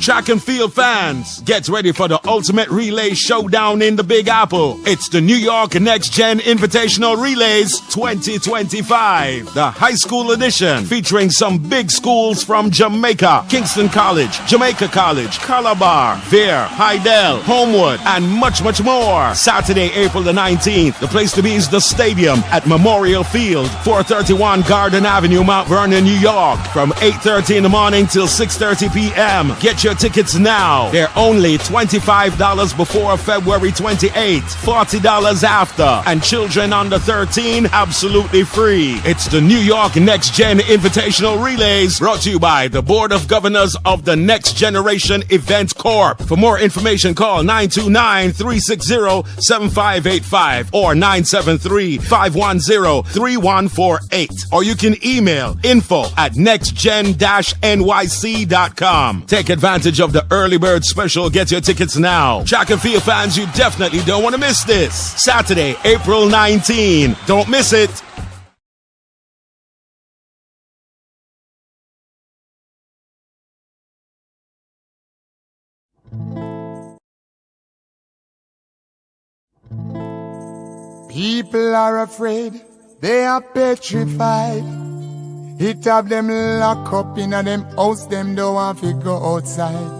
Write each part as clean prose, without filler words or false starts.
Track and field fans, get ready for the ultimate relay showdown in the Big Apple. It's the New York Next Gen Invitational Relays 2025, the high school edition, featuring some big schools from Jamaica, Kingston College, Jamaica College, Calabar, Vere, Hydel, Homewood, and much, much more. Saturday, April the 19th. The place to be is the stadium at Memorial Field, 431 Garden Avenue, Mount Vernon, New York, from 8:30 in the morning till 6:30 p.m. Get your tickets now. They're only $25 before February 28th, $40 after, and children under 13 absolutely free. It's the New York Next Gen Invitational Relays, brought to you by the Board of Governors of the Next Generation Event Corp. For more information, call 929-360-7585 or 973-510-3148. Or you can email info@nextgen-nyc.com. Take advantage of the early bird special. Get your tickets now. Track and field fans, you definitely don't want to miss this. Saturday, April 19. Don't miss it. People are afraid, they are petrified. It have them lock up in a them house, them don't want to go outside.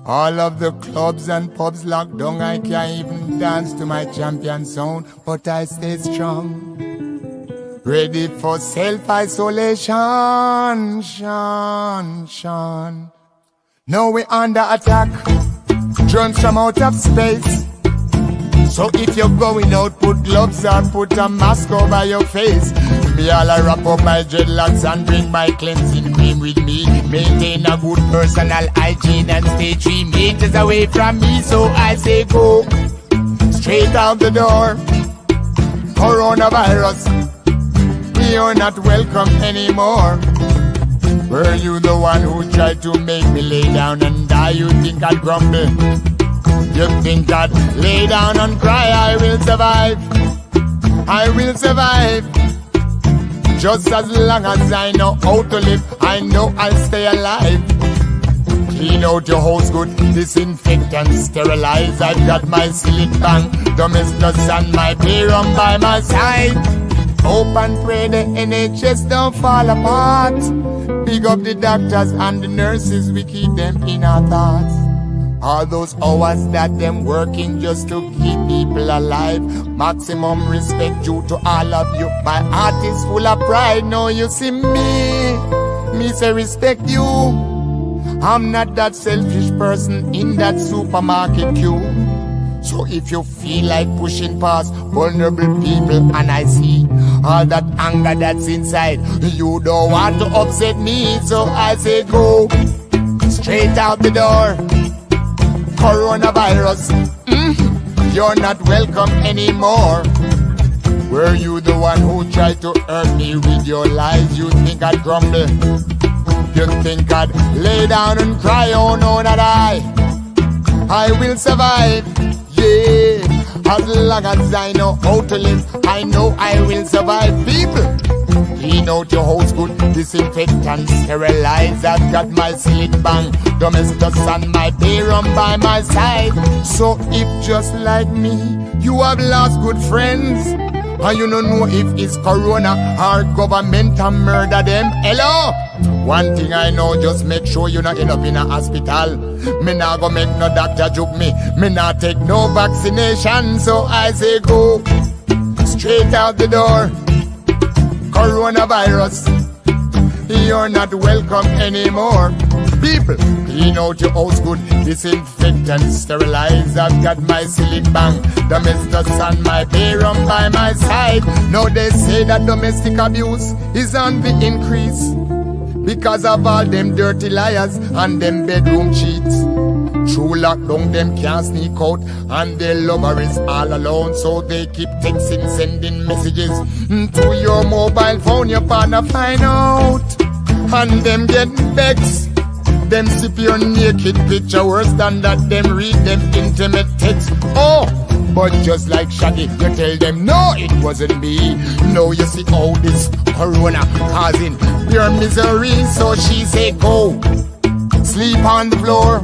All of the clubs and pubs locked down, I can't even dance to my champion sound, but I stay strong. Ready for self-isolation, Sean. Now we under attack, drones from out of space. So if you're going out, put gloves on, put a mask over your face. Me all I wrap up my dreadlocks and bring my cleansing cream with me. Maintain a good personal hygiene and stay 3 meters away from me. So I say go straight out the door. Coronavirus, you're not welcome anymore. Were you the one who tried to make me lay down and die? You think I'd grumble? You think I'd lay down and cry? I will survive. I will survive. Just as long as I know how to live, I know I'll stay alive. Clean out your house good, disinfect and sterilize. I've got my Silk Bank, Domestos and my Payrum by my side. Hope and pray the NHS don't fall apart. Big up the doctors and the nurses, we keep them in our thoughts. All those hours that them working just to keep people alive. Maximum respect due to all of you. My heart is full of pride. Now you see me say respect you. I'm not that selfish person in that supermarket queue. So if you feel like pushing past vulnerable people and I see all that anger that's inside, you don't want to upset me. So I say go straight out the door. Coronavirus, you're not welcome anymore. Were you the one who tried to hurt me with your lies? You think I'd grumble? You think I'd lay down and cry? Oh no, not I will survive, yeah. As long as I know how to live, I know I will survive. People, clean out your house good, disinfect and sterilize. I've got my Silk Bank, Domestos and my Payrum by my side. So if just like me, you have lost good friends, and you don't know if it's corona or government and murder them, hello? One thing I know, just make sure you not end up in a hospital. Me not go make no doctor joke me. Me not take no vaccination. So I say go straight out the door. Coronavirus, you're not welcome anymore. People, clean out your house good, disinfect and sterilize. I've got my Silk Bank, Domestos and my Payrum by my side. Now they say that domestic abuse is on the increase because of all them dirty liars and them bedroom cheats. Through lockdown, them can't sneak out, and their lover is all alone. So they keep texting, sending messages to your mobile phone. Your partner find out, and them get vexed. Them sip your naked picture, worse than that, them read them intimate text. Oh, but just like Shaggy, you tell them, no, it wasn't me. No, you see all this corona causing your misery. So she say, go sleep on the floor.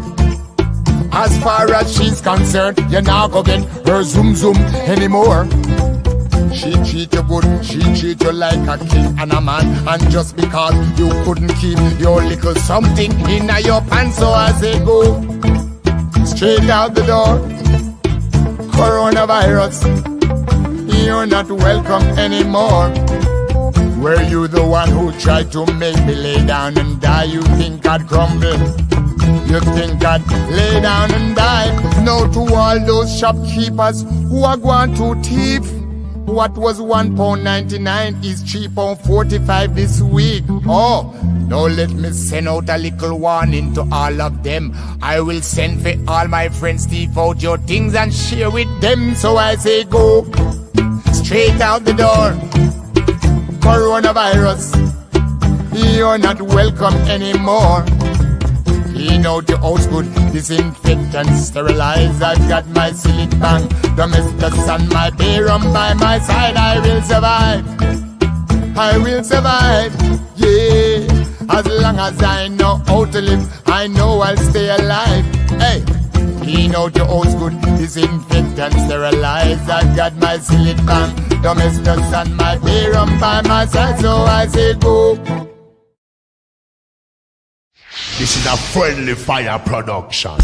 As far as she's concerned, you're not gonna get her zoom zoom anymore. She treat you good, she treat you like a king and a man. And just because you couldn't keep your little something in your pants, so I say go straight out the door. Coronavirus, you're not welcome anymore. Were you the one who tried to make me lay down and die? You think I'd crumble? You think I'd lay down and die? No, to all those shopkeepers who are going to thief. What was £1.99 is £3.45 this week. Oh, now let me send out a little warning to all of them. I will send for all my friends, thief out your things and share with them. So I say go straight out the door. Coronavirus, you're not welcome anymore. Clean out your house good, disinfect and sterilize. I've got my silly bang, domestos and my beer rum by my side. I will survive, I will survive, yeah. As long as I know how to live, I know I'll stay alive. Hey, clean out your house good, disinfect and sterilize. I've got my silly bang, domestos and my beer rum by my side. So I say go. This is a Friendly Fire production.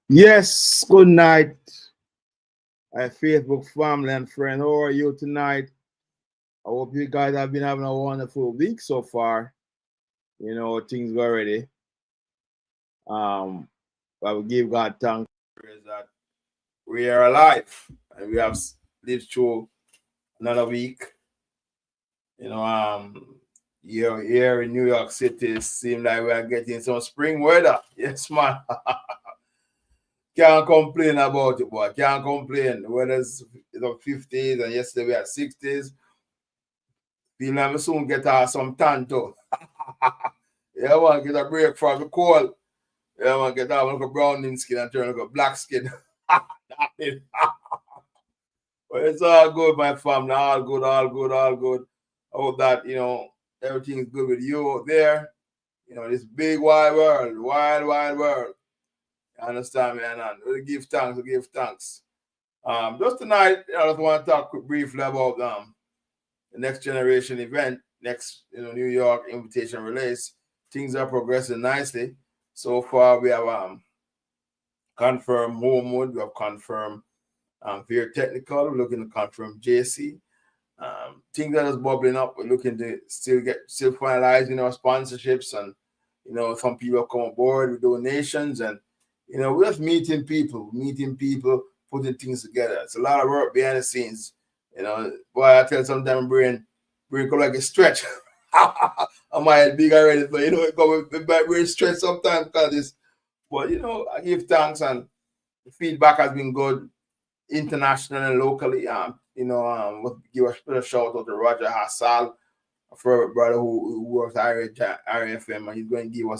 Yes, good night, my Facebook family and friend. How are you tonight? I hope you guys have been having a wonderful week so far. You know, things go ready. I will give God thanks that we are alive and we have lived through another week. You know, here in New York City, it seems like we are getting some spring weather. Yes, man. Can't complain about it, boy. Can't complain. The weather's 50s and yesterday we had 60s. Feel like we soon get some tan too. Yeah, I want to get a break from the cold. Yeah, I want to get out like a browning skin and turn like a black skin. But it's all good, my family. All good, all good, all good. I hope that, you know, everything is good with you out there. You know, this big wide world, wide world. You understand me? And we give thanks, we give thanks. Just tonight, I just want to talk briefly about the Next Generation event, next, New York invitation release. Things are progressing nicely. So far, we have confirmed Homewood, we have confirmed Very Technical, we're looking to confirm JC. Things that is bubbling up, we're looking to still finalizing our sponsorships, and some people come aboard with donations, and we're just meeting people, putting things together. It's a lot of work behind the scenes. Boy, I tell you sometimes brain come like a stretch. I might be already, but it come with my brain stretch sometimes because it's, but I give thanks, and the feedback has been good internationally and locally. We'll give a special shout out to Roger Hassal, a favorite brother who works at RFM, and he's going to give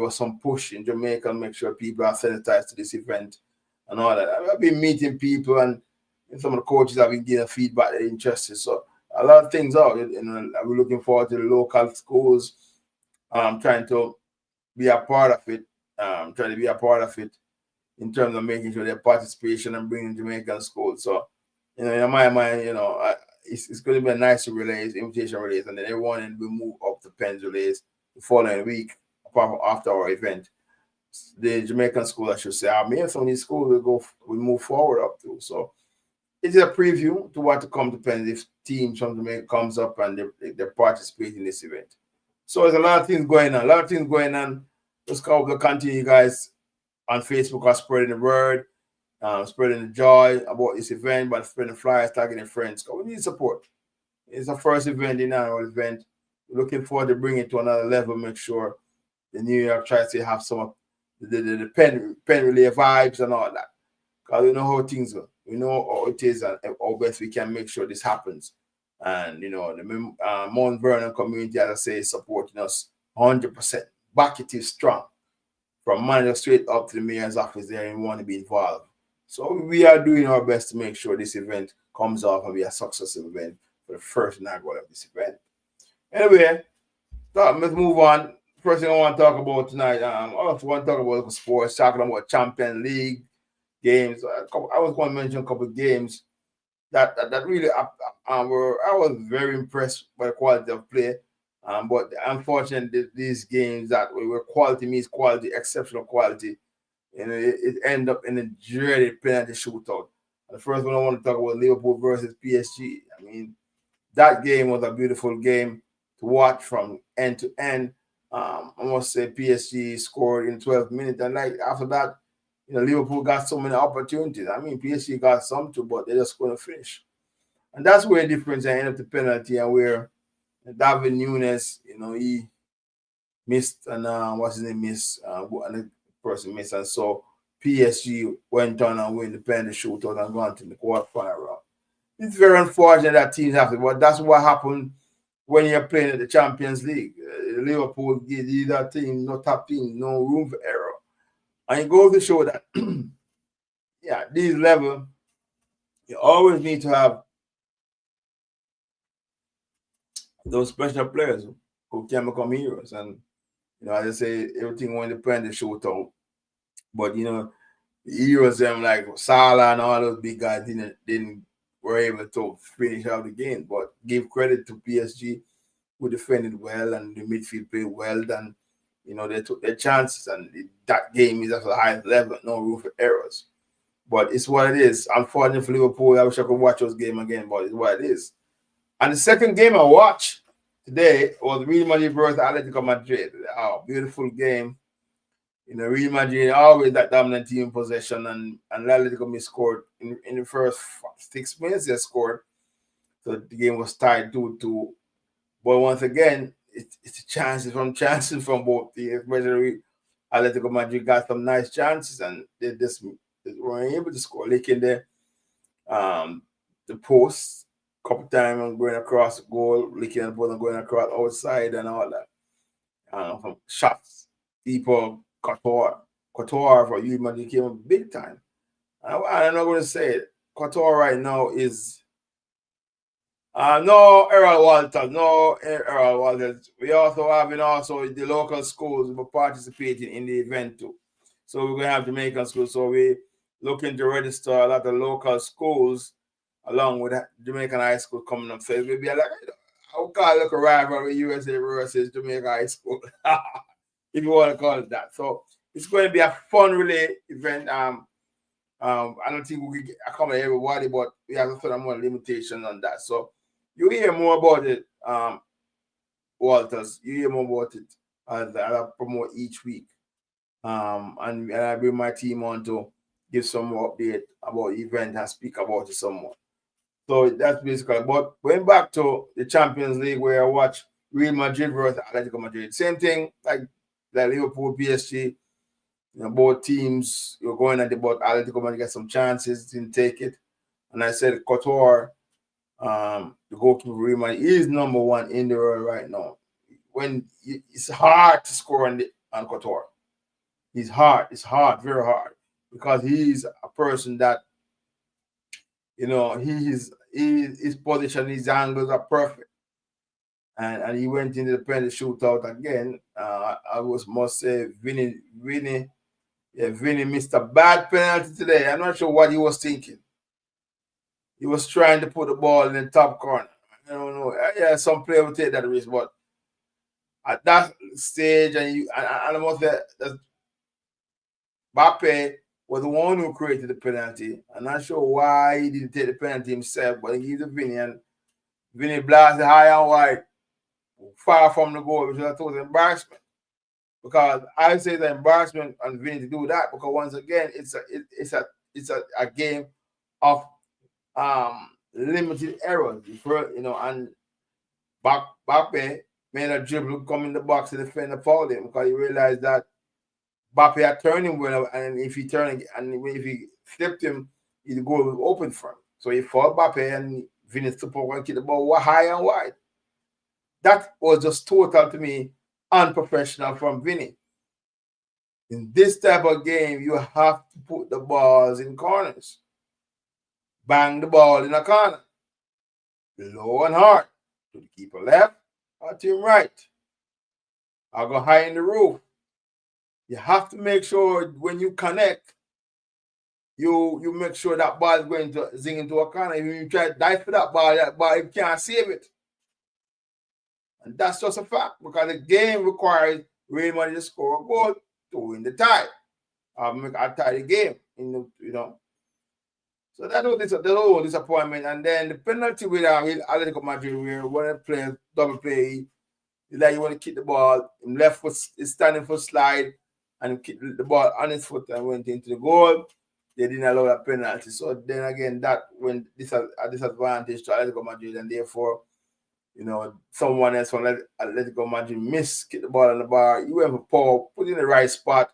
us some push in Jamaica and make sure people are sensitized to this event and all that. I've been meeting people, and some of the coaches have been getting feedback they're interested. So a lot of things out. We're looking forward to the local schools, trying to be a part of it, in terms of making sure their participation and bringing Jamaican schools. So, in my mind, it's going to be a nice release, invitation release, and then everyone will move up to Penn's release the following week, apart from after our event. The Jamaican school, I should say, maybe some of these schools will move forward up to. So it's a preview to what to come to Penn if team from Jamaica comes up and they participate in this event. So there's a lot of things going on. Just continue, guys, on Facebook are spreading the word, spreading the joy about this event, but spreading the flyers, tagging your friends. Because we need support. It's the first event in our event. We're looking forward to bring it to another level, make sure the New York tries to have some of the pen relay vibes and all that. Because we know how things go. We know how it is, and how best we can make sure this happens. And, the Mount Vernon community, as I say, is supporting us 100%. Back it is strong. From manager straight up to the mayor's office there, and we want to be involved. So we are doing our best to make sure this event comes off and be a successful event for the first inaugural of this event. Anyway, let's move on. First thing I want to talk about tonight, I also want to talk about sports, talking about Champions League games. I was going to mention a couple of games that really I was very impressed by the quality of play. But unfortunately, these games that were quality means quality, exceptional quality, it ended up in a dreaded penalty shootout. The first one I want to talk about, Liverpool versus PSG. I mean, that game was a beautiful game to watch from end to end. I must say PSG scored in 12 minutes, and like after that, Liverpool got so many opportunities. I mean, PSG got some too, but they just couldn't finish. And that's where the difference ended up the penalty, and where David Nunes, he missed, and what's his name missed, and the person missed, and so PSG went on and win the penalty shootout and gone to the quarterfinal round. It's very unfortunate that teams have to, but that's what happened when you're playing at the Champions League. Liverpool give that team, no top team, no room for error. And it goes to show that, these levels, you always need to have those special players who can become heroes. And, as I say, everything went to penalty shootout. But, the heroes, them like Salah and all those big guys didn't were able to finish out the game. But give credit to PSG, who defended well, and the midfield played well, and they took their chances, and that game is at the highest level, no room for errors. But it's what it is. Unfortunately for Liverpool, I wish I could watch those games again, but it's what it is. And the second game I watched today was Real Madrid versus Atletico Madrid. Oh, beautiful game. Real Madrid always that dominant team in possession, and Atletico Madrid scored in the first 6 minutes. They scored, so the game was tied 2-2. But once again, it's chances from both teams. Especially Atletico Madrid got some nice chances, and they weren't able to score. Licking the post a couple times and going across the goal, licking the ball and going across outside and all that. From shots, people. Couture for you, Madrid came up big time. I'm not going to say it. Couture right now is no Errol Walters. We also have the local schools who are participating in the event too. So we're going to have Jamaican schools. So we looking to register a lot of local schools along with Jamaican high school coming up. So it will be like, how can I look a rivalry USA versus Jamaica High School? If you want to call it that. So it's going to be a fun relay event. I don't think we can accommodate everybody, but we have a certain more limitation on that. So you hear more about it, Walters. You hear more about it as I promote each week. And I bring my team on to give some more update about the event and speak about it somewhat. So that's basically. But going back to the Champions League, where I watch Real Madrid versus Atletico Madrid, same thing like Liverpool, PSG, both teams you're going at it, but Atletico Madrid get some chances, didn't take it. And I said Couture, the goalkeeper Real Madrid, is number one in the world right now. When it's hard to score on Couture. It's hard, very hard, because he's a person that, his position, his angles are perfect. And he went into the penalty shootout again. I must say, Vinny missed a bad penalty today. I'm not sure what he was thinking. He was trying to put the ball in the top corner. I don't know. Yeah, some player will take that risk, but at that stage, and I must say that Mbappe was the one who created the penalty. I'm not sure why he didn't take the penalty himself, but he gave it to Vinny, and Vinny blasted high and wide, far from the goal, which I thought was an embarrassment. Because I say the embarrassment on Vinny to do that, because once again, it's a game of limited errors. And Mbappe made a dribble, come in the box, and defender fouled him, because he realized that Mbappe had turned him well, and if he flipped him, the goal was open for him. So he fouled Mbappe, and Vinny stood up and kicked the ball high and wide. That was just total, to me, unprofessional from Vinny. In this type of game, you have to put the balls in corners. Bang the ball in a corner. low and hard to the keeper left or to him right. I'll go high in the roof. You have to make sure when you connect, you make sure that ball is going to zing into a corner. If you try to dive for that ball you can't save it. And that's just a fact because the game requires Real Madrid to score a goal to win the tie. Or make a tie the game, So that was the whole disappointment. And then the penalty with Atletico Madrid, where one of the players double play, is like you want to kick the ball, left foot is standing for slide, and kick the ball on his foot and went into the goal. They didn't allow that penalty. So then again, that went a disadvantage to Atletico Madrid, and therefore, someone else from Atletico Madrid missed, kick the ball on the bar. You went for Paul, put in the right spot.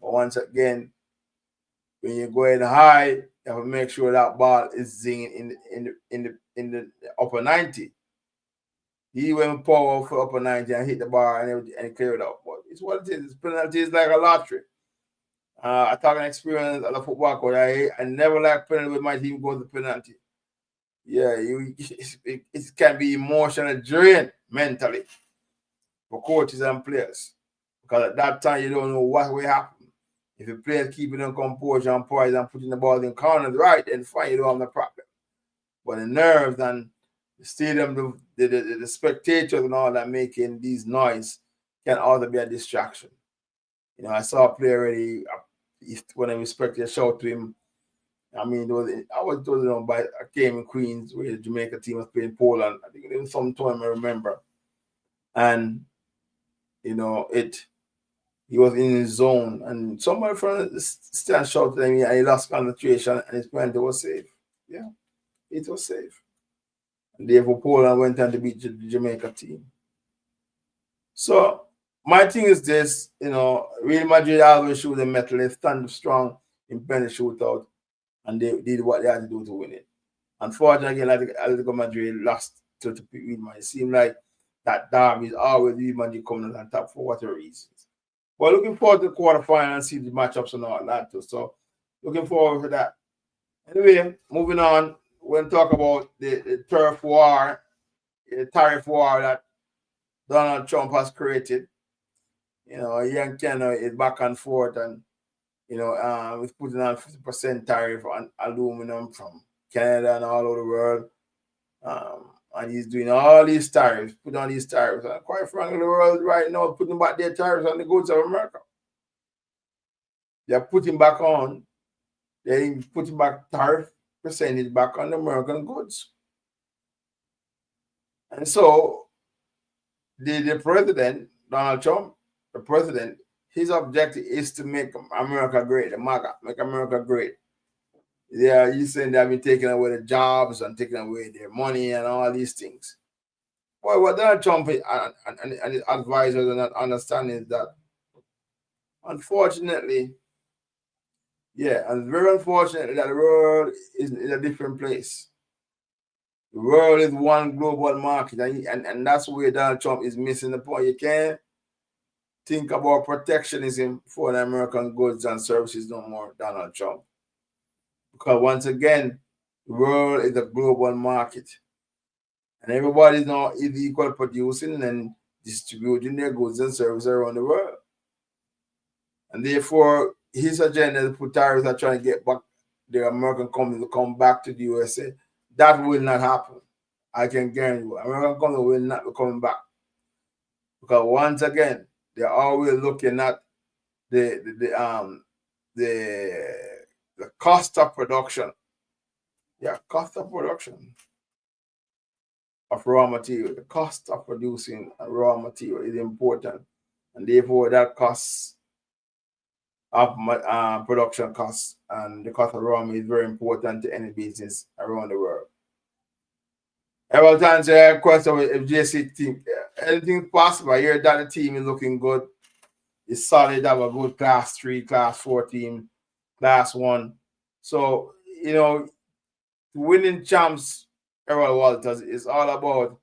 But once again, when you're going high, you have to make sure that ball is zinging in the upper 90. He went power for upper 90 and hit the bar and cleared it out. But it's what it is. Penalty is like a lottery. I talk an experience as a football coach. I never like penalty when my team goes to penalty. Yeah, it can be emotional drain mentally for coaches and players. Because at that time, you don't know what will happen. If the players keep it on composure and poise and putting the ball in corners right, then fine, you don't have no problem. But the nerves and the stadium, the spectators and all that making these noise can also be a distraction. I saw a player already, when I respected, shout to him. I mean, I was told by a game in Queens where the Jamaica team was playing Poland. I think it was some time I remember. And, he was in his zone, and somebody from the stand shouted at me, and he lost concentration, and his penalty was safe. Yeah, it was safe. And therefore, Poland went on to beat the Jamaica team. So, my thing is this, Real Madrid always shoot the metal. They stand strong in penalty shootout, and they did what they had to do to win it. Unfortunately, Atletico Madrid lost to Real Madrid. It seemed like that derby is always Real Madrid coming on top for whatever reasons. Well, looking forward to the quarterfinal and see the matchups and all that too. So, looking forward to that. Anyway, moving on, we're going to talk about the turf war, the tariff war that Donald Trump has created. Young Canada is back and forth, and he's putting on 50% tariff on aluminum from Canada and all over the world. And he's doing all these tariffs, putting on these tariffs. And quite frankly, the world right now putting back their tariffs on the goods of America. They're putting back on, they're putting back tariff percentage back on the American goods. And so the president, Donald Trump, the president, his objective is to make America great, the MAGA, make America great. Yeah, he's saying they've been taking away the jobs and taking away their money and all these things. Well, what Donald Trump and his advisors are not understanding is that, unfortunately, and very unfortunately, that the world is in a different place. The world is one global market, and that's where Donald Trump is missing the point. You can't think about protectionism for the American goods and services no more, Donald Trump. Because once again, the world is a global market. And everybody is now equal producing and distributing their goods and services around the world. And therefore, his agenda is to put tariffs are trying to get back the American companies to come back to the USA. That will not happen. I can guarantee you. American companies will not be coming back. Because once again, they're always looking at the cost of production. Yeah, cost of production of raw material. The cost of producing a raw material is important. And therefore, that cost of production costs and the cost of raw material is very important to any business around the world. Every time I question if JC think anything possible, I hear that the team is looking good. It's solid, have a good class 3, class 4 team, class 1. So, winning champs, Errol Walters, is all about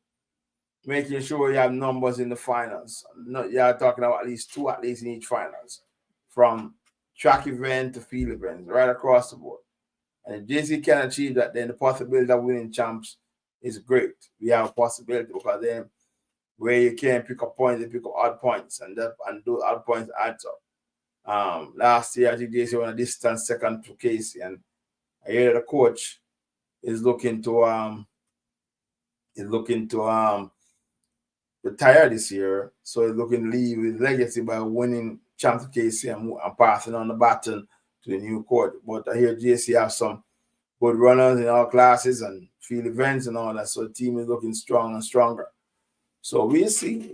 making sure you have numbers in the finals. You're talking about at least 2 in each finals, from track event to field events, right across the board. And if JC can achieve that, then the possibility of winning champs is great. We have a possibility because then where you can pick up points, you pick up odd points, and those odd points add up. Last year I think they won a distance second to Casey, and I hear the coach is looking to retire this year, so he's looking to leave his legacy by winning champ Casey and passing on the baton to the new coach. But I hear JC have some good runners in all classes and field events and all that, so the team is looking strong and stronger. So we'll see,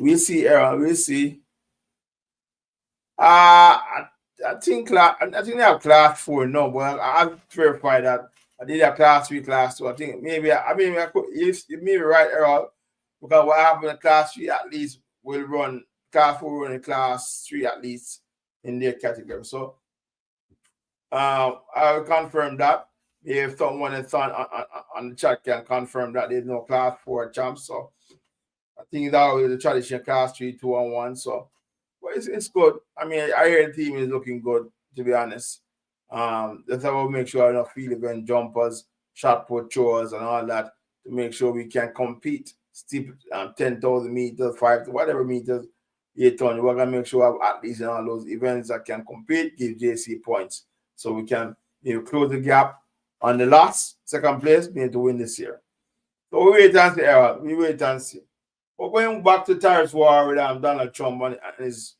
Errol. We'll see. I think they have class 4 no, but I've verified that. I did have class 3, class 2. I think maybe I could, you may be right, Errol, because what happened in class 3 at least will run class 4 run in class 3 at least in their category. So I will confirm that. If someone is on the chat can confirm that there's no class 4 champs, so I think it's always the traditional class 3, 2-on-1. So, but it's good. I mean, I hear the team is looking good, to be honest. That's how we make sure enough field event jumpers, shot put throwers, and all that to make sure we can compete. Steep 10,000 meters, 5 whatever meters, 800. We're gonna make sure we have at least in all those events that can compete, give JC points, so we can close the gap on the last second place, we need to win this year. So we wait and see, Errol. We wait and see. But going back to tariffs war with Donald Trump and his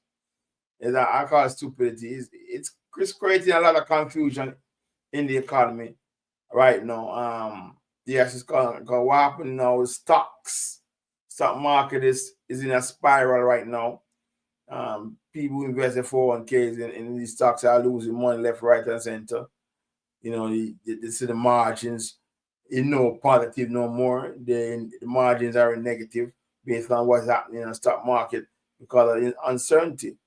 I call it stupidity. It's creating a lot of confusion in the economy right now. Yes, it's going to happen now with stocks. Stock market is in a spiral right now. People who invest in 401ks in these stocks are losing money left, right, and center. You see the margins positive no more. The margins are negative based on what's happening in the stock market because of the uncertainty.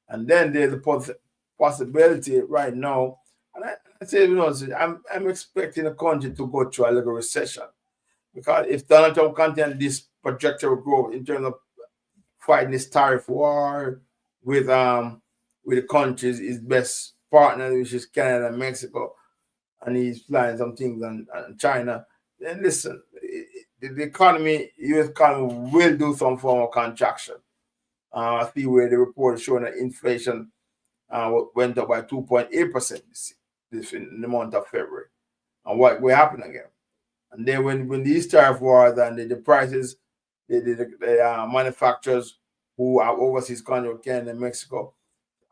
And then there's the possibility right now, and I say, I'm expecting the country to go through a little recession, because if Donald Trump continues this projected growth in terms of fighting this tariff war with the countries, his best partner, which is Canada and Mexico, and he's flying some things on China, then listen, the economy, U.S. economy will do some form of contraction. I see where the report is showing that inflation went up by 2.8% this in the month of February. And what will happen again? And then when these tariff wars and the prices, the manufacturers who have overseas contracts, Canada and Mexico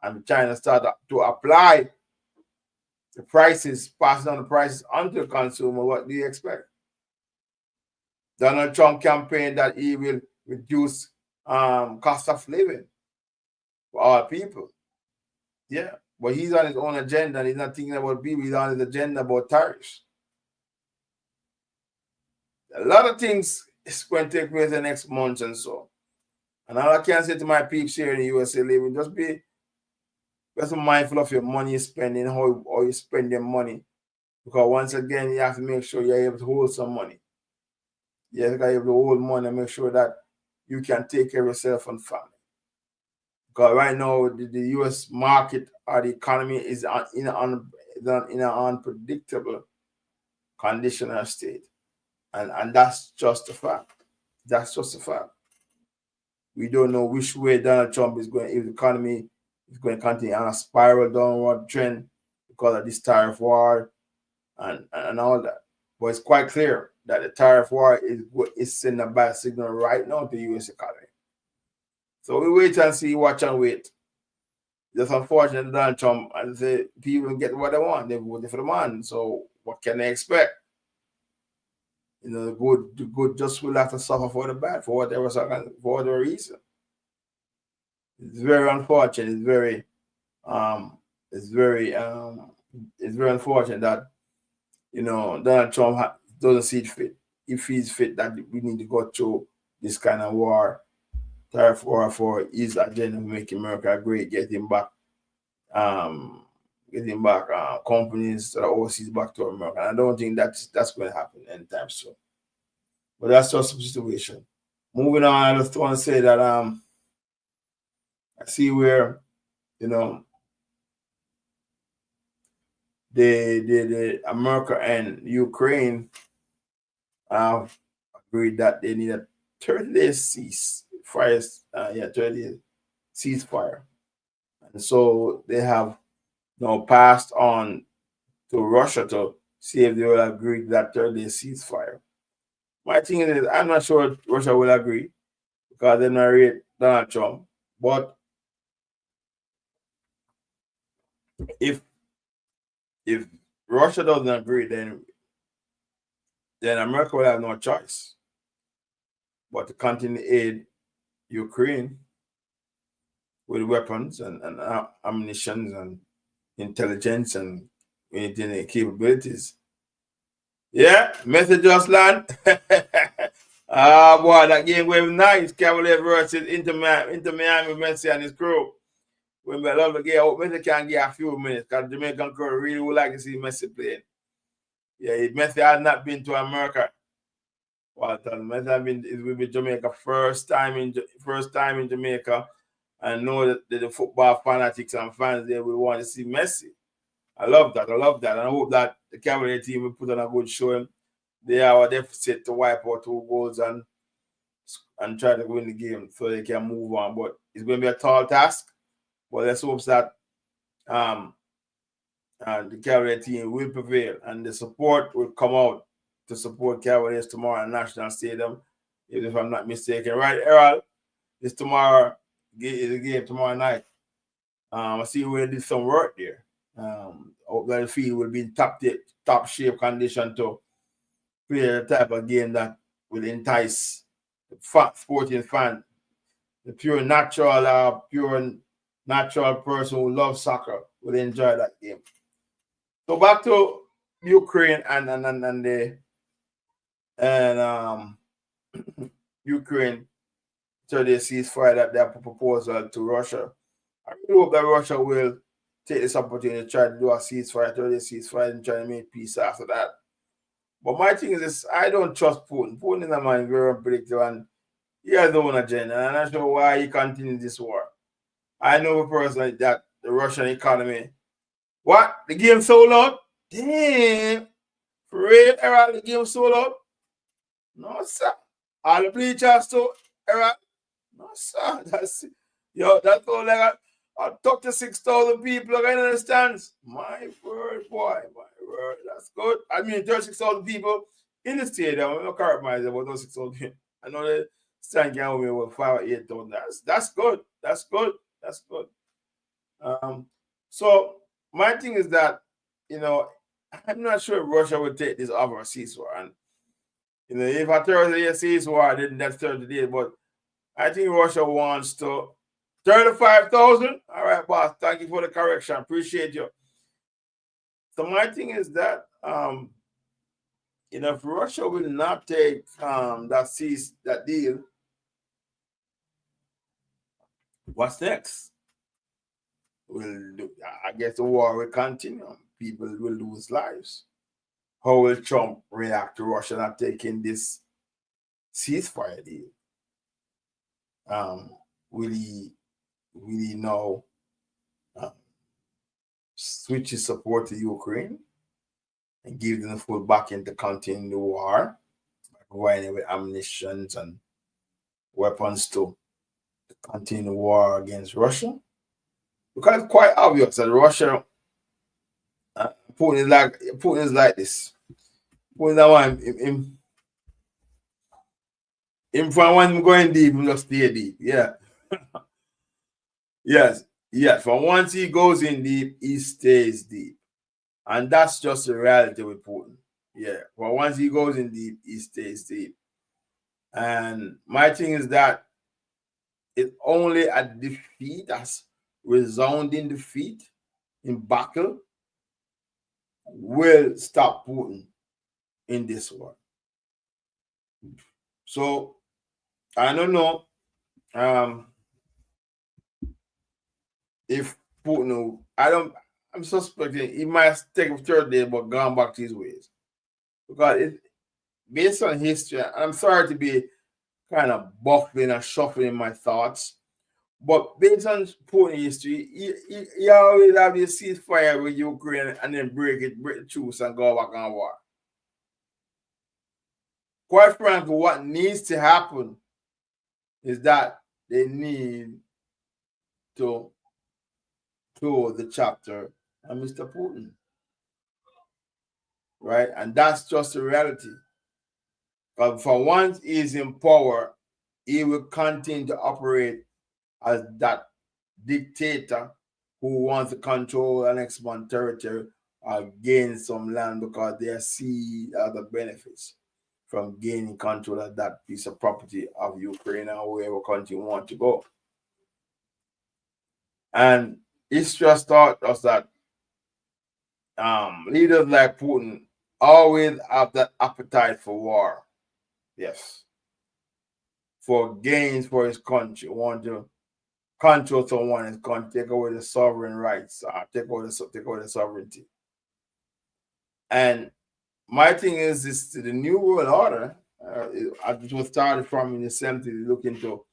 and China, start to apply the prices, passing on the prices onto the consumer, what do you expect? Donald Trump campaign that he will reduce cost of living for all people. Yeah, but he's on his own agenda and he's not thinking about people. He's on his agenda about tariffs. A lot of things is going to take place in the next month and so. And all I can say to my peeps here in the USA living, just be mindful of your money you're spending, how you spend your money. Because once again, you have to make sure you're able to hold some money. You have to be able to hold money and make sure that you can take care of yourself and family. Because right now, the U.S. market or the economy is in an unpredictable condition or state. And that's just a fact. That's just a fact. We don't know which way Donald Trump is going, if the economy is going to continue on a spiral downward trend because of this tariff war and all that. But it's quite clear that the tariff war is sending a bad signal right now to the U.S. economy. So we wait and see, watch and wait. Just unfortunate that Donald Trump and the people get what they want. They voted for the man. So what can they expect? The good just will have to suffer for the bad for whatever reason. It's very unfortunate. It's very unfortunate that Donald Trump doesn't see it fit. If he's fit that we need to go through this kind of war, tariff war for his agenda to make America great, get him back companies that are overseas back to America. And I don't think that's going to happen anytime soon. But that's just the situation. Moving on, I just want to say that I see where the America and Ukraine have agreed that they need a 30-day ceasefire. 30-day ceasefire. And so they have now passed on to Russia to see if they will agree to that 30-day ceasefire. My thing is, I'm not sure Russia will agree because they're not rate Donald Trump. But if Russia doesn't agree, then America will have no choice but to continue to aid Ukraine with weapons and ammunition and intelligence and anything capabilities. Yeah, Messi just land. Boy, that game was nice. Cavaliers versus Inter Miami, Messi and his crew. We love the game. I hope Messi can get a few minutes because the Jamaican crew really would like to see Messi playing. Yeah, Messi has not been to America. Well, Messi it will be Jamaica first time in Jamaica, and know that the football fanatics and fans there will want to see Messi. I love that. And I hope that the Cavalier team will put on a good showing. They have a deficit to wipe out 2 goals and try to win the game so they can move on. But it's going to be a tall task. But let's hope that the Cavalier team will prevail and the support will come out to support Cavaliers tomorrow at National Stadium, if I'm not mistaken. Right, Errol? It's tomorrow. It's a game tomorrow night. I see we did some work there. Hope that the field will be in top shape condition to play the type of game that will entice the sporting fan, the pure natural person who loves soccer will enjoy that game. So back to Ukraine and Ukraine 30-day ceasefire that they have proposal to Russia. I really hope that Russia will take this opportunity to try to do a ceasefire, 30-day ceasefire, and try to make peace after that. But my thing is this: I don't trust Putin. Putin is a man very unpredictable, and he has his own agenda, and I'm not sure why he continues this war. I know personally that the Russian economy. What? The game sold out? Damn. For real, Errol, the game sold out? No, sir. All the bleachers too, Errol? No, sir. That's all like 36,000 people are in the stands. My word, boy. My word. That's good. I mean, 36,000 people in the stadium. I'm not compromising about those 6,000 people. I know the stand can only over 5,000 or 8,000. That's good. That's good. That's good. So my thing is that, I'm not sure if Russia would take this over a ceasefire. And, if a 30-day ceasefire, then that's 30 days. But I think Russia wants to 35,000. All right, boss. Thank you for the correction. Appreciate you. So my thing is that, if Russia will not take that deal, what's next? I guess the war will continue. People will lose lives. How will Trump react to Russia not taking this ceasefire deal? Will he now switch his support to Ukraine and give them the full backing to continue the war, providing with ammunition and weapons to continue the war against Russia? Because it's quite obvious that Russia, Putin is like this. Putin is the one, him from when him going deep, he just stay deep. Yeah. Yes. From once he goes in deep, he stays deep. And that's just the reality with Putin. Yeah. But once he goes in deep, he stays deep. And my thing is that it's only a defeat, that's resounding defeat in battle, will stop Putin in this war. So I don't know if Putin, I'm suspecting he might take a 3rd day but gone back to his ways. Because based on history, I'm sorry to be kind of buckling and shuffling my thoughts, but based on Putin history, he always have this ceasefire with Ukraine and then break the truce and go back on war. quite frankly, what needs to happen is that they need to close the chapter on Mr. Putin. Right? And that's just the reality. But for once he's in power, he will continue to operate as that dictator who wants to control and expand territory or gain some land because they see other benefits from gaining control of that piece of property of Ukraine or wherever country you want to go. And history has taught us that leaders like Putin always have that appetite for war. Yes. For gains for his country, want to control someone in his country, take away the sovereign rights, take away the sovereignty. And my thing is this: the New World Order, it was started from in the 70s, looking to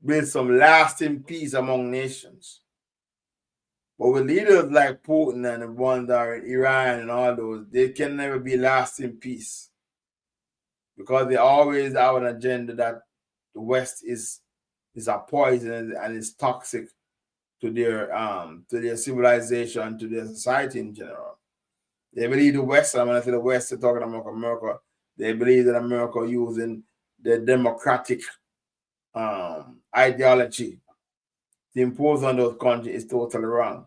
build some lasting peace among nations. But with leaders like Putin and the ones that are in Iran and all those, they can never be lasting peace because they always have an agenda that the West is a poison and is toxic to their civilization, to their society in general. They believe the West, and when I say the West, they're talking about America. They believe that America using the democratic ideology to impose on those countries is totally wrong.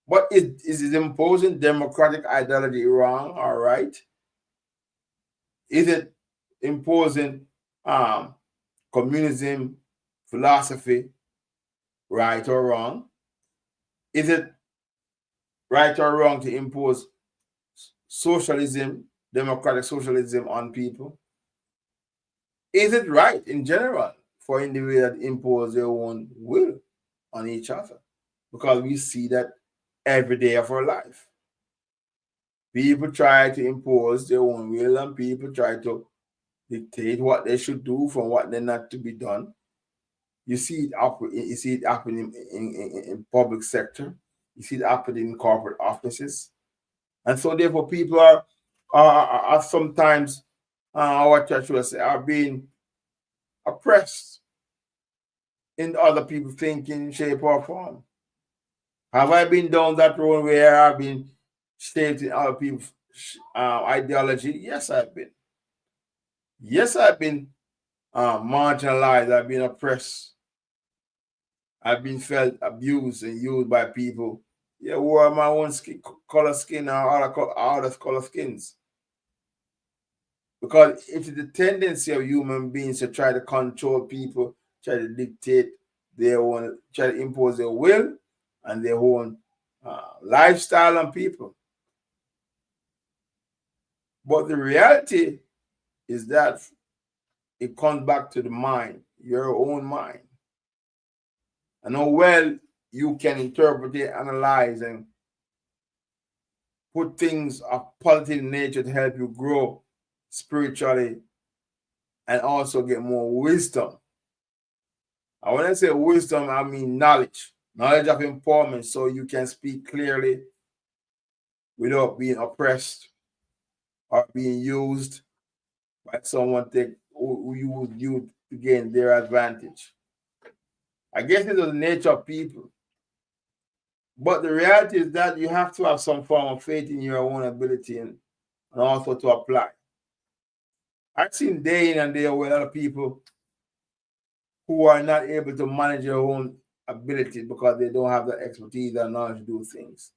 But is it imposing democratic ideology wrong or right? Is it imposing communism philosophy right or wrong? Is it right or wrong to impose socialism, democratic socialism on people? Is it right in general for individuals to impose their own will on each other? Because we see that every day of our life. People try to impose their own will and people try to dictate what they should do from what they're not to be done. You see it happening in public sector. You see it happening in corporate offices. And so therefore people are sometimes, what I should say, are being oppressed in other people's thinking, shape, or form. Have I been down that road where I've been shaping other people's ideology? Yes, I've been. Yes, I've been marginalized. I've been oppressed. I've been felt abused and used by people who are my own color skin or other color skins. Because it is the tendency of human beings to try to control people, try to dictate their own, try to impose their will and their own lifestyle on people. But the reality is that it comes back to the mind, your own mind. And how well you can interpret it, analyze, and put things of positive nature to help you grow spiritually and also get more wisdom. And when I say wisdom, I mean knowledge of empowerment, so you can speak clearly without being oppressed or being used by someone who would use to gain their advantage. I guess it's the nature of people. But the reality is that you have to have some form of faith in your own ability and also to apply. I've seen day in and day out with other people who are not able to manage their own ability because they don't have the expertise and knowledge to do things.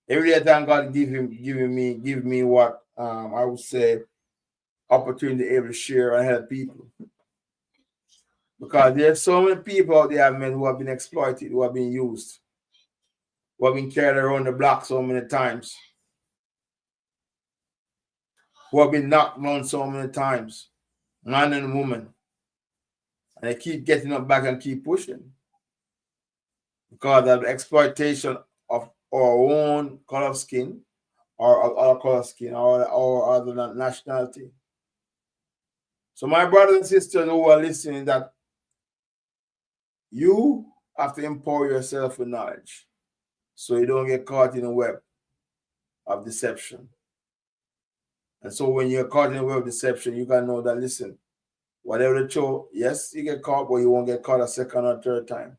Every day, thank God, give me what I would say opportunity to able to share and help people. Because there's so many people out there, men, who have been exploited, who have been used, who have been carried around the block so many times, who have been knocked down so many times, man and woman. And they keep getting up back and keep pushing because of the exploitation of our own color of skin or other color of skin or other nationality. So my brothers and sisters who are listening, that you have to empower yourself with knowledge so you don't get caught in a web of deception. And so when you're caught in a way of deception, you gotta know that, listen, whatever the show, yes, you get caught, but you won't get caught a second or third time.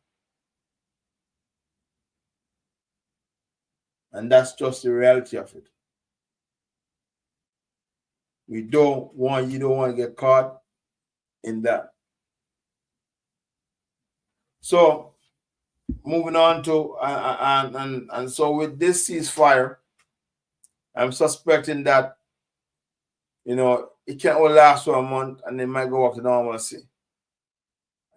And that's just the reality of it. You don't want to get caught in that. So moving on to and so with this ceasefire, I'm suspecting that it can't only last for a month and it might go up to normalcy.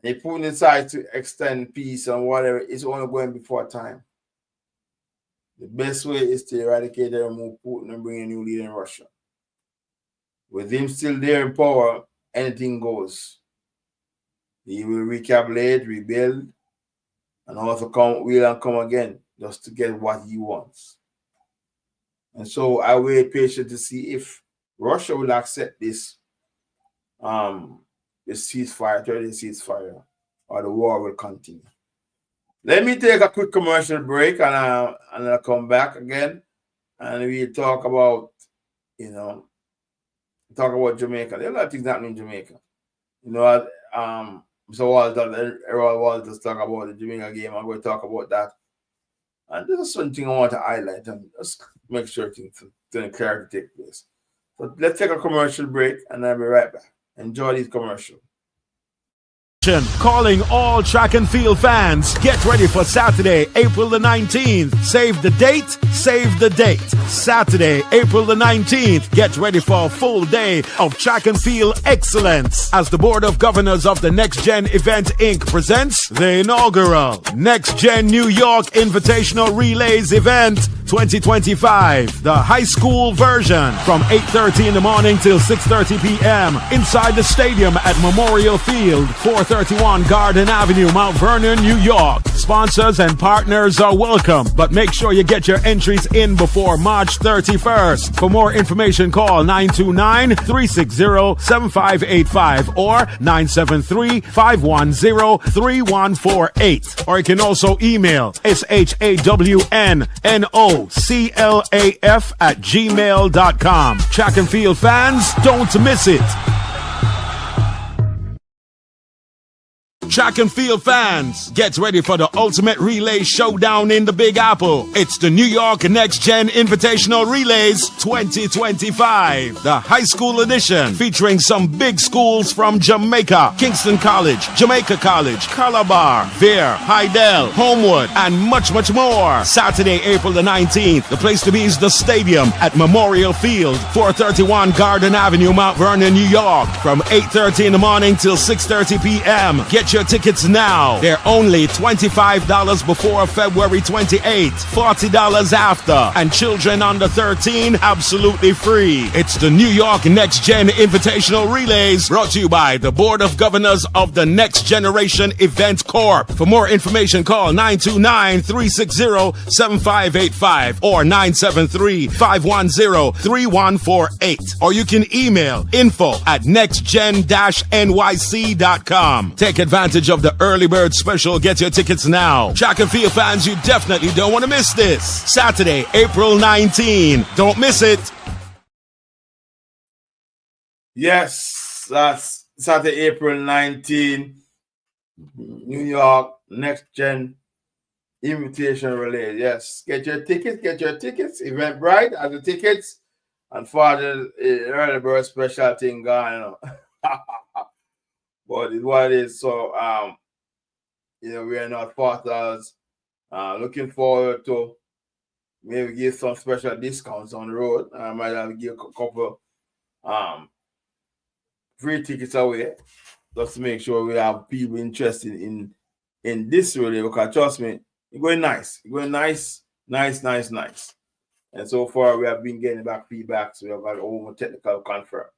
If Putin decides to extend peace and whatever, it's only going before time. The best way is to eradicate and remove Putin and bring a new leader in Russia. With him still there in power, anything goes. He will recalculate, rebuild, and also come again just to get what he wants. And so I wait patiently to see if Russia will accept this ceasefire, 30-day ceasefire, or the war will continue. Let me take a quick commercial break and I'll come back again and we'll talk about, Jamaica. There are a lot of things happening in Jamaica. So Errol Walters talk about the Jamaica game. I'm going to talk about that. And this is something I want to highlight and just make sure things clarity take place. So let's take a commercial break and I'll be right back. Enjoy these commercials. Calling all track and field fans. Get ready for Saturday, April the 19th. Save the date, save the date. Saturday, April the 19th. Get ready for a full day of track and field excellence as the Board of Governors of the Next Gen Event Inc. presents the inaugural Next Gen New York Invitational Relays Event 2025. The high school version from 8:30 in the morning till 6:30 p.m. inside the stadium at Memorial Field, 431 Garden Avenue, Mount Vernon, New York. Sponsors and partners are welcome, but make sure you get your entries in before March 31st. For more information, call 929-360-7585 or 973-510-3148. Or you can also email shawnoclaf@gmail.com. Track and field fans, don't miss it. Track and field fans, get ready for the ultimate relay showdown in the Big Apple. It's the New York Next Gen Invitational Relays 2025, the high school edition, featuring some big schools from Jamaica: Kingston College, Jamaica College, Calabar, Vere, Hydel, Homewood, and much, much more. Saturday, April the 19th, the place to be is the stadium at Memorial Field, 431 Garden Avenue, Mount Vernon, New York, from 8:30 in the morning till 6:30 p.m. Get your tickets now. They're only $25 before February 28th, $40 after, and children under 13 absolutely free. It's the New York Next Gen Invitational Relays, brought to you by the Board of Governors of the Next Generation Event Corp. For more information, call 929-360-7585 or 973-510-3148. Or you can email info@nextgen-nyc.com. Take advantage of the early bird special. Get your tickets now. Track and field fans, you definitely don't want to miss this. Saturday, April 19. Don't miss it. Yes, that's Saturday, April 19. New York Next Gen Invitation Relay. Yes, get your tickets. Eventbrite has the tickets. And for the early bird special thing going on. But it's what it is. So, we are not partners. Looking forward to maybe give some special discounts on the road. I might have to give a couple free tickets away just to make sure we have people interested in this really, because trust me, it's going nice. It's going nice. And so far, we have been getting back feedback. So we have got over technical confirm,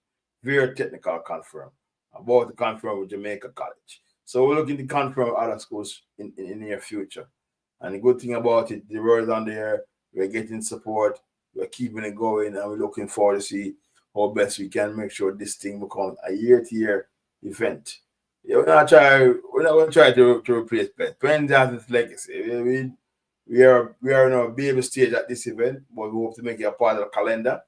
very technical confirm about the confirm with Jamaica College. So we're looking to confirm other schools in the near future. And the good thing about it, the word on there, we're getting support, we're keeping it going, and we're looking forward to see how best we can make sure this thing becomes a year-to-year event. Yeah, we're not going to try to replace Penn. Penn has its legacy. We are in a baby stage at this event, but we hope to make it a part of the calendar.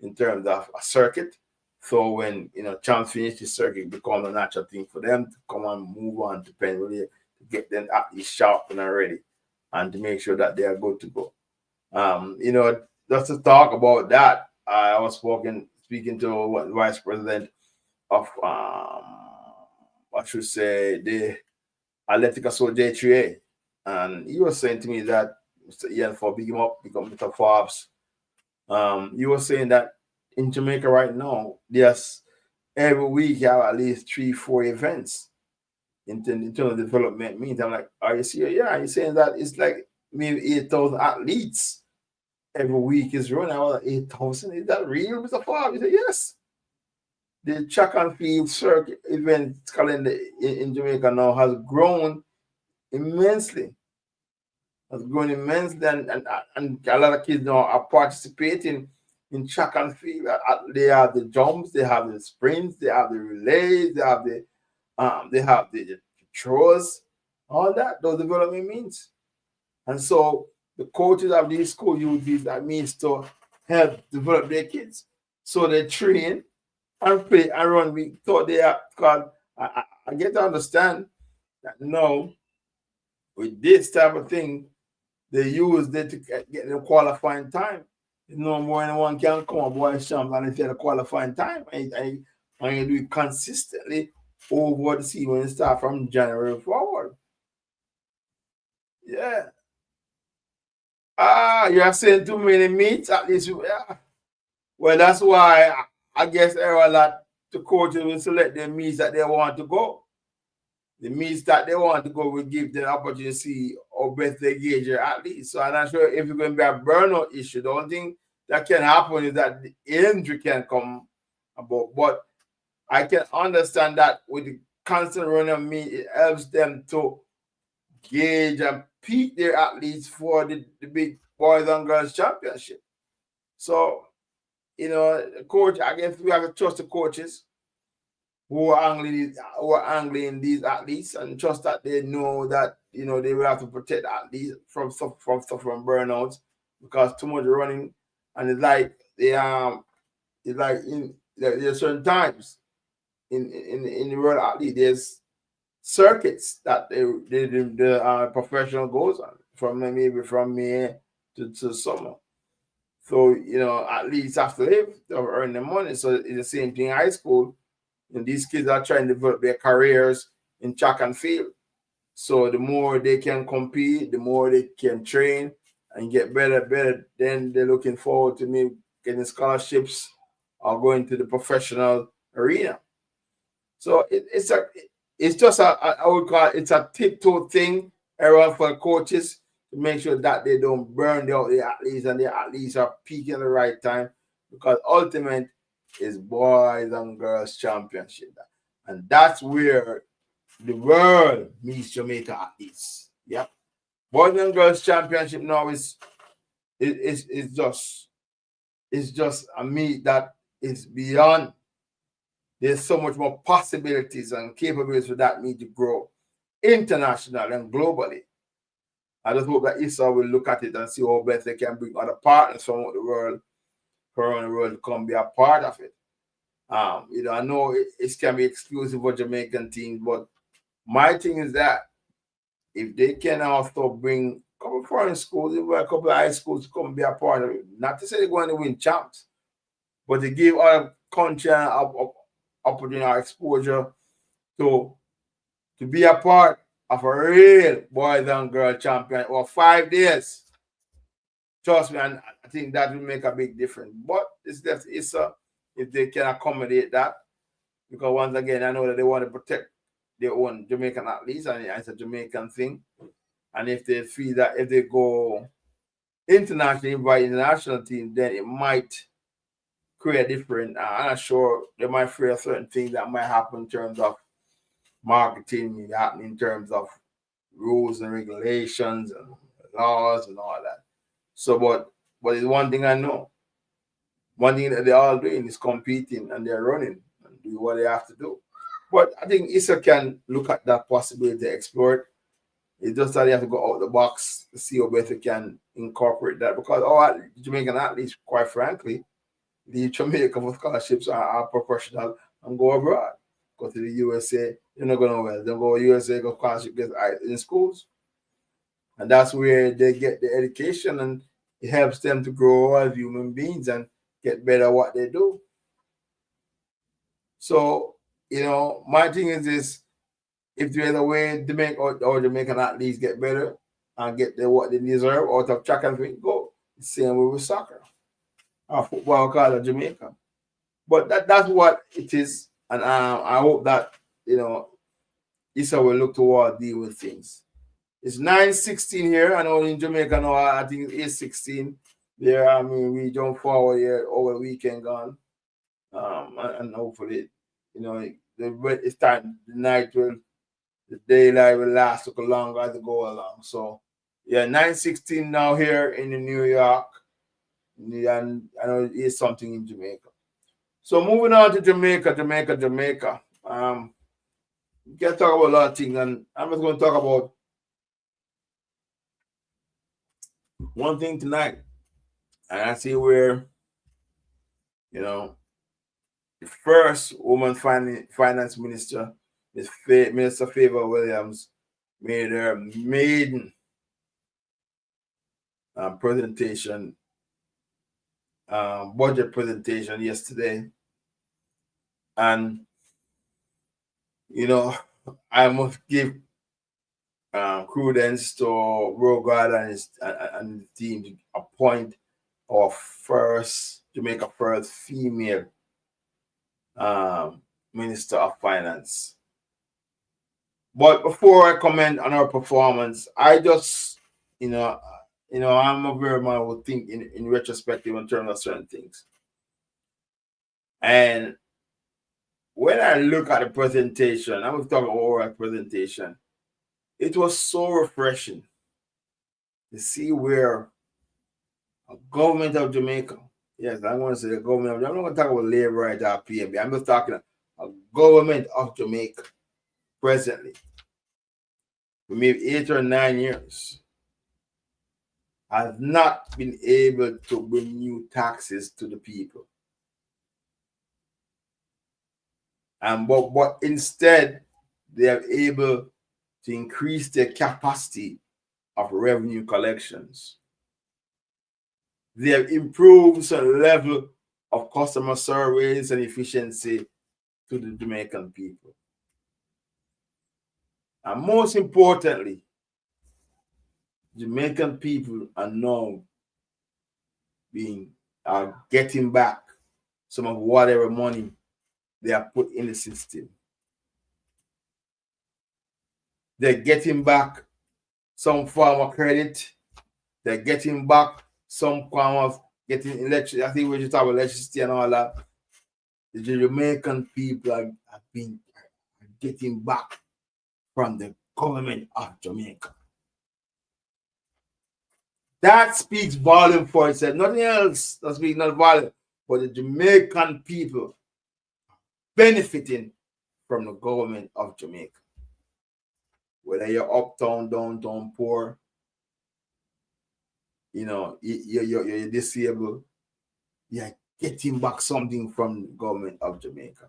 in terms of a circuit. So when champs finish the circuit, it becomes a natural thing for them to come and move on to Penway to get them athletes sharp and ready, and to make sure that they are good to go. Just to talk about that, I was speaking to the vice president of the Athletic Association, and he was saying to me that Mr. Ian, for big him up, become Mr. Forbes. He was saying that in Jamaica right now, there's every week you have at least 3-4 events in terms of development means. I'm like, are you serious? Yeah, he's saying that it's like maybe 8,000 athletes every week is running. I was like, 8,000? Is that real, Mr. Forbes? He said, yes. The track and field circuit event calendar in Jamaica now has grown immensely. And a lot of kids now are participating in track and field. They have the jumps, they have the sprints, they have the relays, they have the throws, all that, those development means. And so the coaches of these schools use these that means to help develop their kids. So they train and play and run. We thought they are, because I get to understand that now with this type of thing, they use it to get the qualifying time. No more than one can come up boy champ and they get the qualifying time. And you do it consistently over the season when it starts from January forward. Yeah. You are saying too many meets at least. Yeah. Well, that's why I guess a lot the coaches will select the meets that they want to go. The meets that they want to go will give them opportunity to see how best they gauge their athletes. So I'm not sure if it's going to be a burnout issue. The only thing that can happen is that the injury can come about. But I can understand that with the constant running meet, it helps them to gauge and peak their athletes for the big boys and girls championship. So, coach, I guess we have to trust the coaches who are angling these athletes and trust that they know that they will have to protect athletes from burnouts, because too much running, and it's like there's certain times in the world athlete, there's circuits that the professional goes on from May to summer. So athletes have to live to earn the money. So it's the same thing in high school. These kids are trying to develop their careers in track and field. So the more they can compete, the more they can train and get better. Then they're looking forward to maybe getting scholarships or going to the professional arena. So it's just I would call it's a tiptoe thing around for coaches to make sure that they don't burn out the athletes and the athletes are peaking at the right time, because ultimate is boys and girls championship, and that's where the world meets Jamaica athletes. Yep, boys and girls championship now is just a meet that is beyond. There's so much more possibilities and capabilities for that meet to grow internationally and globally. I just hope that ISA will look at it and see how best they can bring other partners from around the world to come be a part of it. I know it can be exclusive for Jamaican teams, but my thing is that if they can also bring a couple of foreign schools, even a couple of high schools to come be a part of it, not to say they're going to win champs, but to give our country opportunity or exposure to be a part of a real boys and girls champion or 5 days. Trust me, and I think that will make a big difference. But it's just if they can accommodate that, because once again, I know that they want to protect their own Jamaican athletes, and it's a Jamaican thing. And if they feel that if they go internationally, invite international teams, then it might create different. I'm not sure they might fear certain things that might happen in terms of marketing, in terms of rules and regulations and laws and all that. So, but it's one thing I know. One thing that they're all doing is competing, and they're running and do what they have to do. But I think ISA can look at that possibility to explore it. It's just that they have to go out the box to see how better they can incorporate that, because all Jamaican athletes, quite frankly, leave Jamaica for scholarships are professional and go abroad. Go to the USA. You're not gonna well. Don't go to USA, go scholarship, get in schools. And that's where they get the education, and it helps them to grow as human beings and get better at what they do. So, my thing is this: if there's a way to make or Jamaican athletes get better and get what they deserve out of track and field, go. Same way with soccer or football, call it Jamaica. But that's what it is, and I hope that Issa will look toward deal with things. It's 9:16 here. I know in Jamaica now, I think it's 8:16 there. I mean, we jump forward here over the weekend gone. And hopefully, it's time, the night will, the daylight will last a longer as it go along. So, yeah, 9:16 now here in New York. And I know it's something in Jamaica. So, moving on to Jamaica. We can talk about a lot of things, and I'm just going to talk about one thing tonight. And I see where, the first woman finance minister, Minister Favor Williams, made her maiden presentation, budget presentation yesterday. And, I must give credence to Rogard and his team to appoint our Jamaica first female Minister of Finance. But before I comment on our performance, I just, I'm a very man who think in retrospective in terms of certain things. And when I look at the presentation, I was talking about our presentation, it was so refreshing to see where a government of Jamaica, yes, I'm going to say the government of Jamaica, I'm not going to talk about Labour right or PNB, I'm just talking a government of Jamaica presently, for maybe 8 or 9 years, has not been able to bring new taxes to the people. But instead, they are able to increase their capacity of revenue collections. They have improved the level of customer service and efficiency to the Jamaican people. And most importantly, Jamaican people are now getting back some of whatever money they have put in the system. They're getting back some form of credit. They're getting back some form of getting electricity. I think we should talk about electricity and all that. The Jamaican people are getting back from the government of Jamaica. That speaks volume for itself. Nothing else that speaks not volume, but the Jamaican people benefiting from the government of Jamaica. Whether you're uptown, downtown, poor, you're disabled, you're getting back something from the government of Jamaica.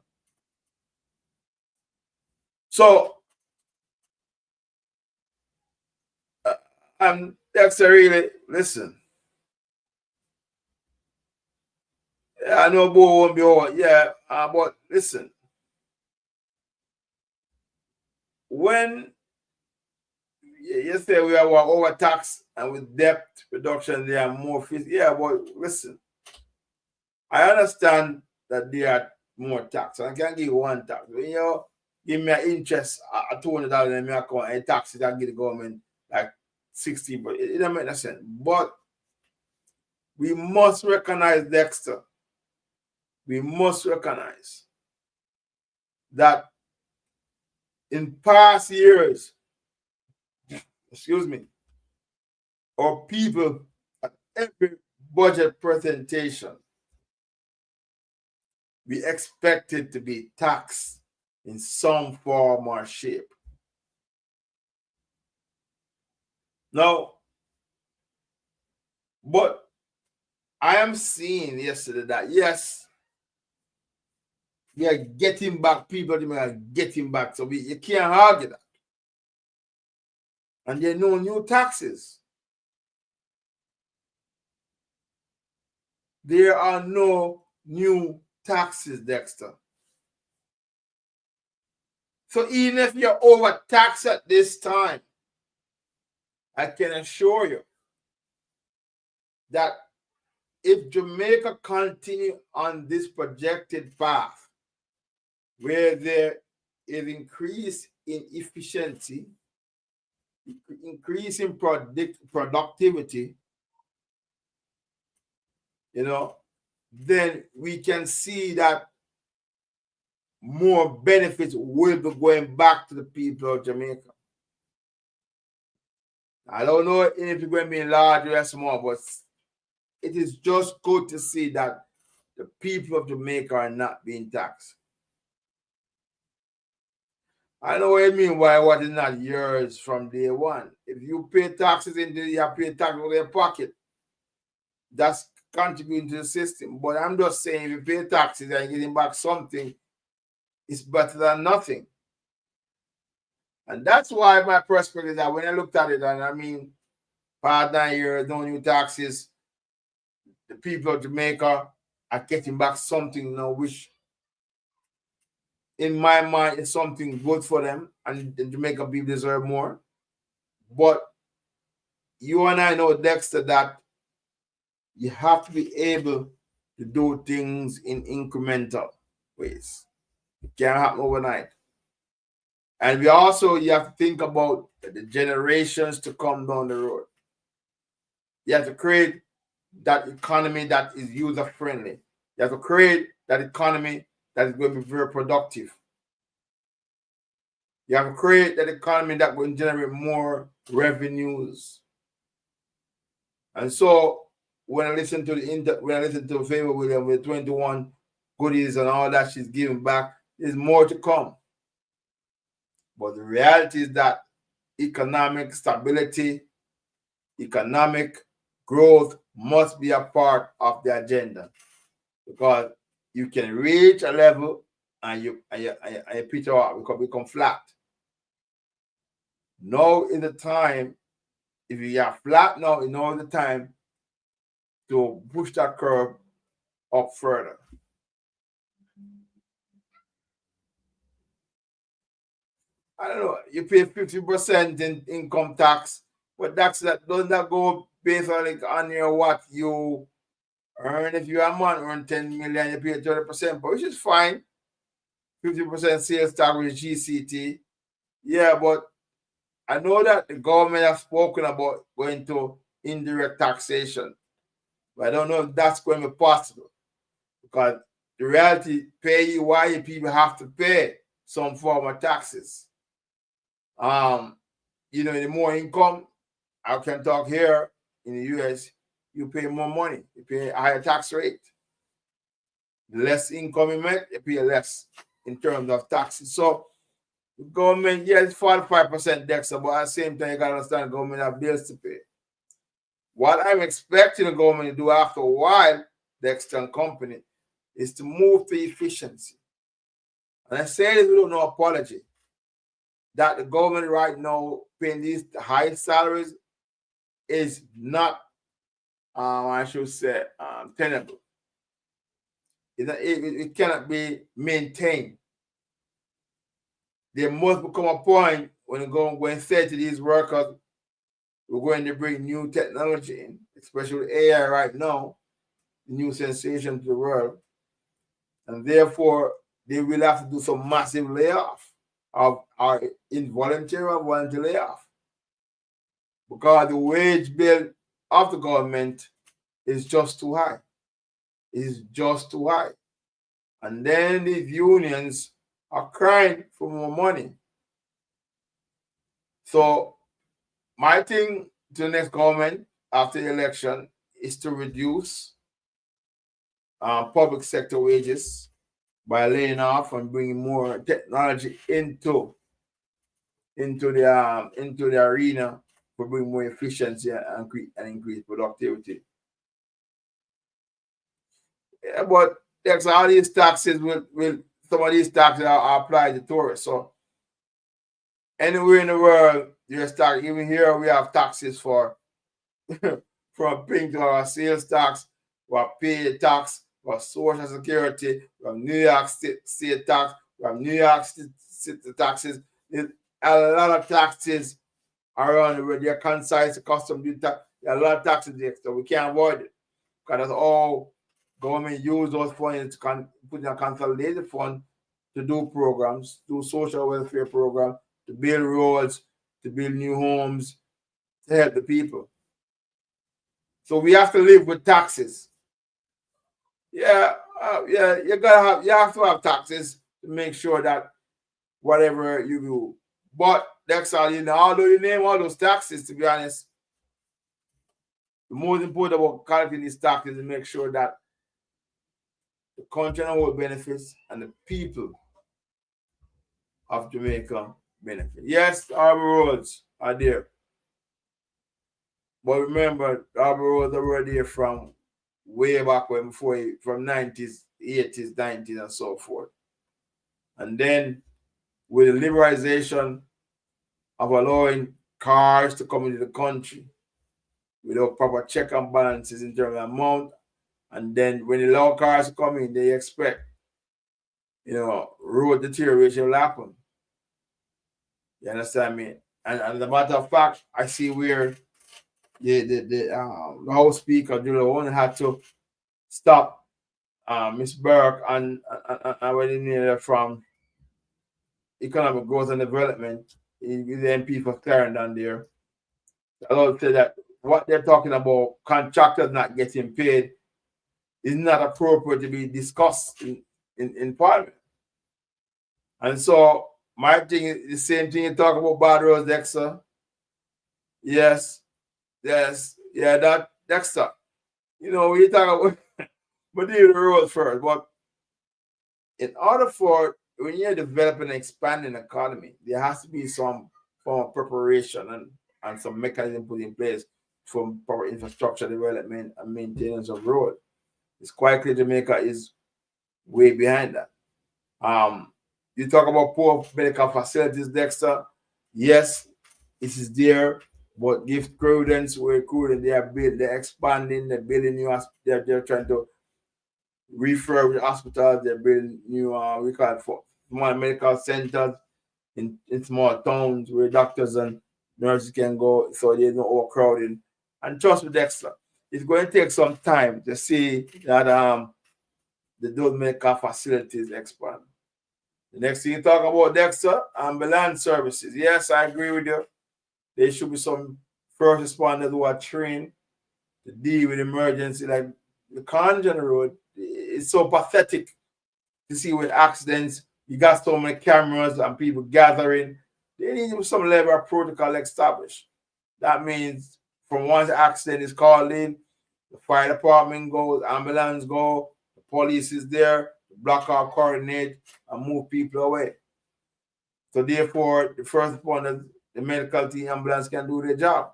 So, that's really, listen. I know Bo won't be over, but listen. When you say we are overtaxed and with debt reduction, they are more fees. Yeah, but listen, I understand that they are more tax. I can give you one tax. When you give me an interest at $200 in my account and tax it and give the government like 60, but it doesn't make no sense. But we must recognize, Dexter, we must recognize that in past years, our people at every budget presentation, we expected to be taxed in some form or shape. Now, but I am seeing yesterday that yes, we are getting back people, we are getting back. So you can't argue that. And there are no new taxes. There are no new taxes, Dexter. So even if you're overtaxed at this time, I can assure you that if Jamaica continue on this projected path where there is increase in efficiency, increase in productivity, then we can see that more benefits will be going back to the people of Jamaica. I don't know if it's going to be large or small, but it is just good to see that the people of Jamaica are not being taxed. I know what I mean why what is not yours from day one. If you pay taxes you have to pay taxes out of your pocket. That's contributing to the system. But I'm just saying if you pay taxes and you're getting back something, it's better than nothing. And that's why my perspective is that when I looked at it, and I mean, past 9 years, no new taxes, the people of Jamaica are getting back something now, which in my mind is something good for them, and the Jamaican people deserve more. But you and I know, Dexter, that you have to be able to do things in incremental ways. It can't happen overnight. And you have to think about the generations to come down the road. You have to create that economy that is user-friendly. You have to create that economy that is going to be very productive. You have to create that economy that will generate more revenues. And so when I listen to Favor Williams with 21 goodies and all that she's giving back, there's more to come. But the reality is that economic stability, economic growth must be a part of the agenda, because you can reach a level and you peter out, become flat. Now is the time, if you are flat now, now is the time to push that curve up further. I don't know, you pay 50% in income tax, but that's that does not go based on your what you earn. If you're a man earn 10 million, you pay 30%, but which is fine. 50% sales tax with GCT. Yeah, but I know that the government has spoken about going to indirect taxation, but I don't know if that's going to be possible, because the reality, PAYE people have to pay some form of taxes. The more income, I can talk here in the US, you pay more money, you pay a higher tax rate. The less income you make, you pay less in terms of taxes. So the government, yes, 45% Dexter, but at the same time, you gotta understand the government have bills to pay. What I'm expecting the government to do after a while, Dexter and company, is to move to efficiency. And I say this with no apology, that the government right now paying these high salaries is not, tenable. It cannot be maintained. There must become a point when you go and say to these workers, we're going to bring new technology in, especially AI right now, the new sensation to the world. And therefore, they will have to do some massive layoff of our involuntary or voluntary layoff, because the wage bill of the government is just too high. It's just too high. And then these unions are crying for more money. So my thing to the next government after the election is to reduce public sector wages by laying off and bringing more technology into the arena for bringing more efficiency and increase productivity. Yeah, but there's all these taxes will some of these taxes are applied to tourists. So anywhere in the world, there's tax. Even here, we have taxes for from paying to our sales tax, we have paid tax, we have social security, we have New York state tax, we have New York city taxes. There's a lot of taxes around the world. They're concise, custom duty tax. There are a lot of taxes there, so we can't avoid it. Because that's all government use those funds to put in a consolidated fund to do programs, do social welfare programs, to build roads, to build new homes, to help the people. So we have to live with taxes. Yeah, you have to have taxes to make sure that whatever you do. But that's all you know. Although you name all those taxes, to be honest, the most important about collecting these taxes is to make sure that the country and all benefits and the people of Jamaica benefit. Yes, our roads are there. But remember, our roads are there from way back when, from 90s, 80s, 90s, and so forth. And then with the liberalization of allowing cars to come into the country without proper check and balances in terms of amount, and then when the allow cars to come in, they expect, road deterioration will happen. You understand me? And as a matter of fact, I see where the House Speaker, Julia Owen, had to stop Miss Burke and from Economic Growth and Development, the MP for Clarendon there. I would say that what they're talking about, contractors not getting paid, is not appropriate to be discussed in Parliament. And so my thing is the same thing you talk about bad roads, Dexter. Yes, that Dexter. We talk about but do the road first. But in order for when you're developing and expanding an economy, there has to be some form of preparation and some mechanism put in place for proper infrastructure development and maintenance of road. It's quite clear Jamaica is way behind that. You talk about poor medical facilities, Dexter. Yes, it is there, but give credence where credence. They're expanding, they're building new. They're trying to refurbish hospitals. They're building new. We call it for small medical centers in small towns where doctors and nurses can go, so there's no overcrowding. And trust me, Dexter, it's going to take some time to see that those medical facilities expand. The next thing you talk about, Dexter, ambulance services. Yes, I agree with you. There should be some first responders who are trained to deal with emergency. Like the Conjun Road, it's so pathetic to see with accidents. You got so many cameras and people gathering. They need some level of protocol established. That means from once the accident is called in, the fire department goes, ambulance go, the police is there, the block out, coordinate, and move people away. So therefore, the first responders, the medical team, ambulance can do their job.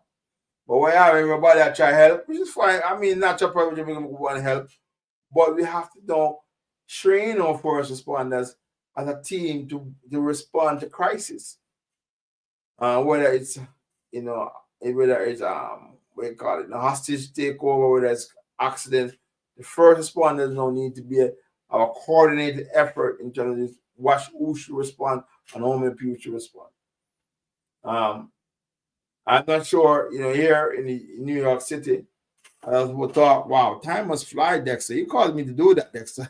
But we have everybody that try help, which is fine. I mean, not your problem to want to help, but we have to train our first responders as a team to respond to crisis. Whether it's we call it a hostage takeover, whether it's accidents, the first responders now need to be a coordinated effort in terms of who should respond and how many people should respond. I'm not sure, here in New York City, I will talk, wow, time must fly, Dexter. You called me to do that, Dexter.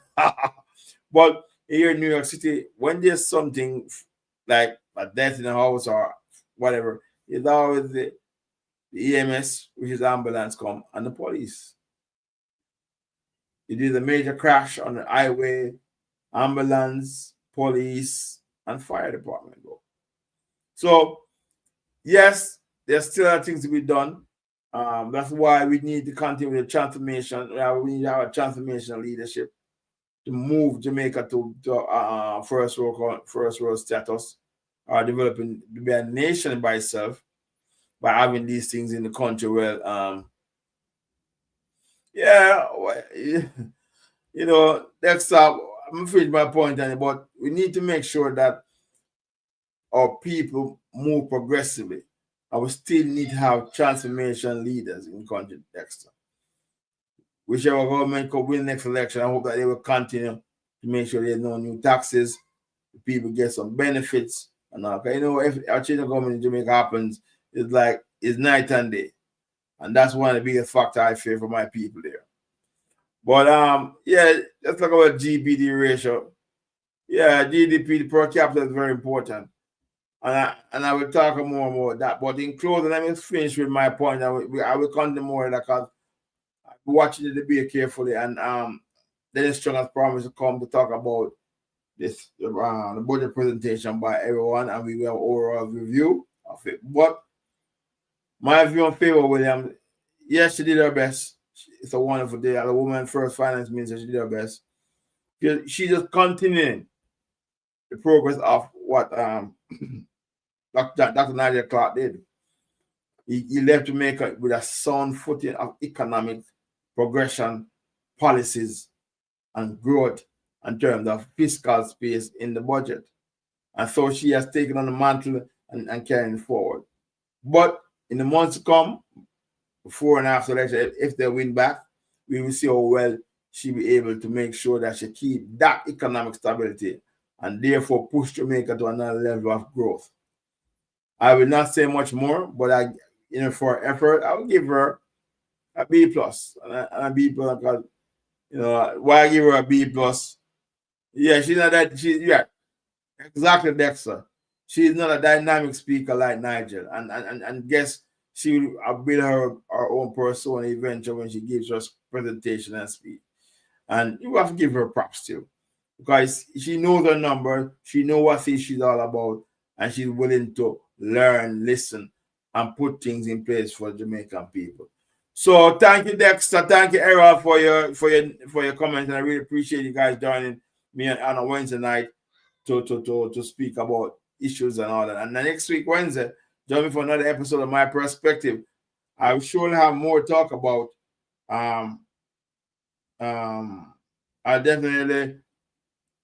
But here in New York City, when there's something like a death in the house or whatever, it's always the EMS, which is ambulance, come, and the police. It is a major crash on the highway, ambulance, police, and fire department go. So, yes, there's still things to be done. That's why we need to continue with the transformation. We need our transformational leadership to move Jamaica to first world status, or developing to be a nation by itself by having these things in the country. Well, You know, next up, I'm finished my point on it, but we need to make sure that our people move progressively. And we still need to have transformation leaders in the country, Dexter. Whichever government could win next election, I hope that they will continue to make sure there's no new taxes, people get some benefits, and all. You know, if a change of government in Jamaica happens, it's night and day. And that's one of the biggest factors I fear for my people there. But yeah, let's talk about GDP ratio. Yeah, GDP per capita is very important. And I will talk more about that. But in closing, let me finish with my point. I will continue more because I'm watching the debate carefully. And Dennis Strong has promised to come to talk about this the budget presentation by everyone, and we will have an overall review of it. But my view on Favor Williams, yes, she did her best. It's a wonderful day. As a woman first finance minister, she did her best. She just continuing the progress of what Dr. Nigel Clark did. He left Jamaica with a sound footing of economic progression, policies, and growth in terms of fiscal space in the budget. And so she has taken on the mantle and carrying it forward. But in the months to come, before and after election, if they win back, we will see how well she be able to make sure that she keep that economic stability and therefore push Jamaica to another level of growth. I will not say much more, but for her effort, I will give her a B plus and a B plus because why I give her a B plus? Yeah, she's not that. Exactly, Dexter. She's not a dynamic speaker like Nigel, and guess she will build her own persona eventually when she gives her presentation and speech. And you have to give her props too, because she knows her number, she knows what she's all about, and she's willing to learn, listen, and put things in place for Jamaican people. So thank you, Dexter. Thank you, Errol, for your comments, and I really appreciate you guys joining me on a Wednesday night to speak about issues and all that. And the next week, Wednesday, join me for another episode of My Perspective. I will surely have more to talk about. I definitely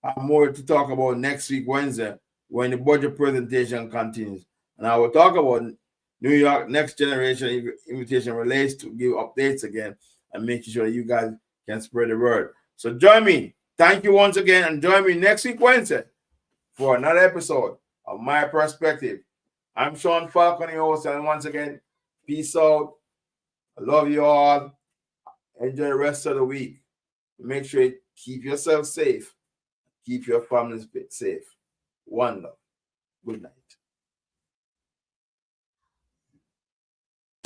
have more to talk about next week, Wednesday, when the budget presentation continues. And I will talk about New York Next Generation Invitation Relays to give updates again and making sure that you guys can spread the word. So join me. Thank you once again, and join me next week, Wednesday, for another episode of My Perspective. I'm Sean Falcon, your host, and once again, peace out. I love you all. Enjoy the rest of the week. Make sure you keep yourself safe. Keep your families safe. One love. Good night.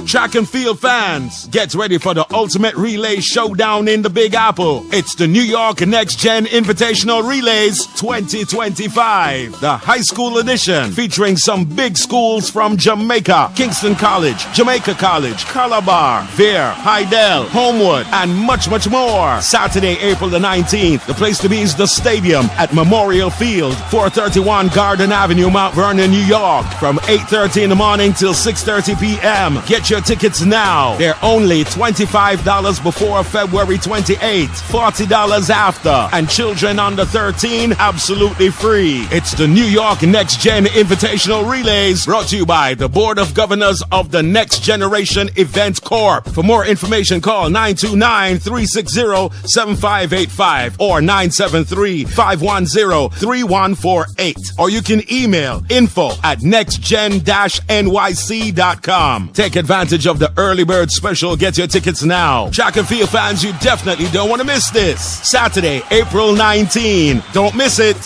Track and field fans, get ready for the ultimate relay showdown in the Big Apple. It's the New York Next Gen Invitational Relays 2025, the high school edition, featuring some big schools from Jamaica: Kingston College, Jamaica College, Calabar, Vere, Hydel, Homewood, and much more. Saturday, April the 19th. The place to be is the stadium at Memorial Field, 431 Garden Avenue, Mount Vernon, New York, from 8:30 in the morning till 6:30 p.m. Get your tickets now. They're only $25 before February 28th, $40 after, and children under 13 absolutely free. It's the New York Next Gen Invitational Relays, brought to you by the Board of Governors of the Next Generation Event Corp. For more information, call 929-360-7585 or 973-510-3148. Or you can email info@nextgen-nyc.com. Take advantage of the early bird special. Get your tickets now. Track and field fans, you definitely don't want to miss this. Saturday, April 19. Don't miss it.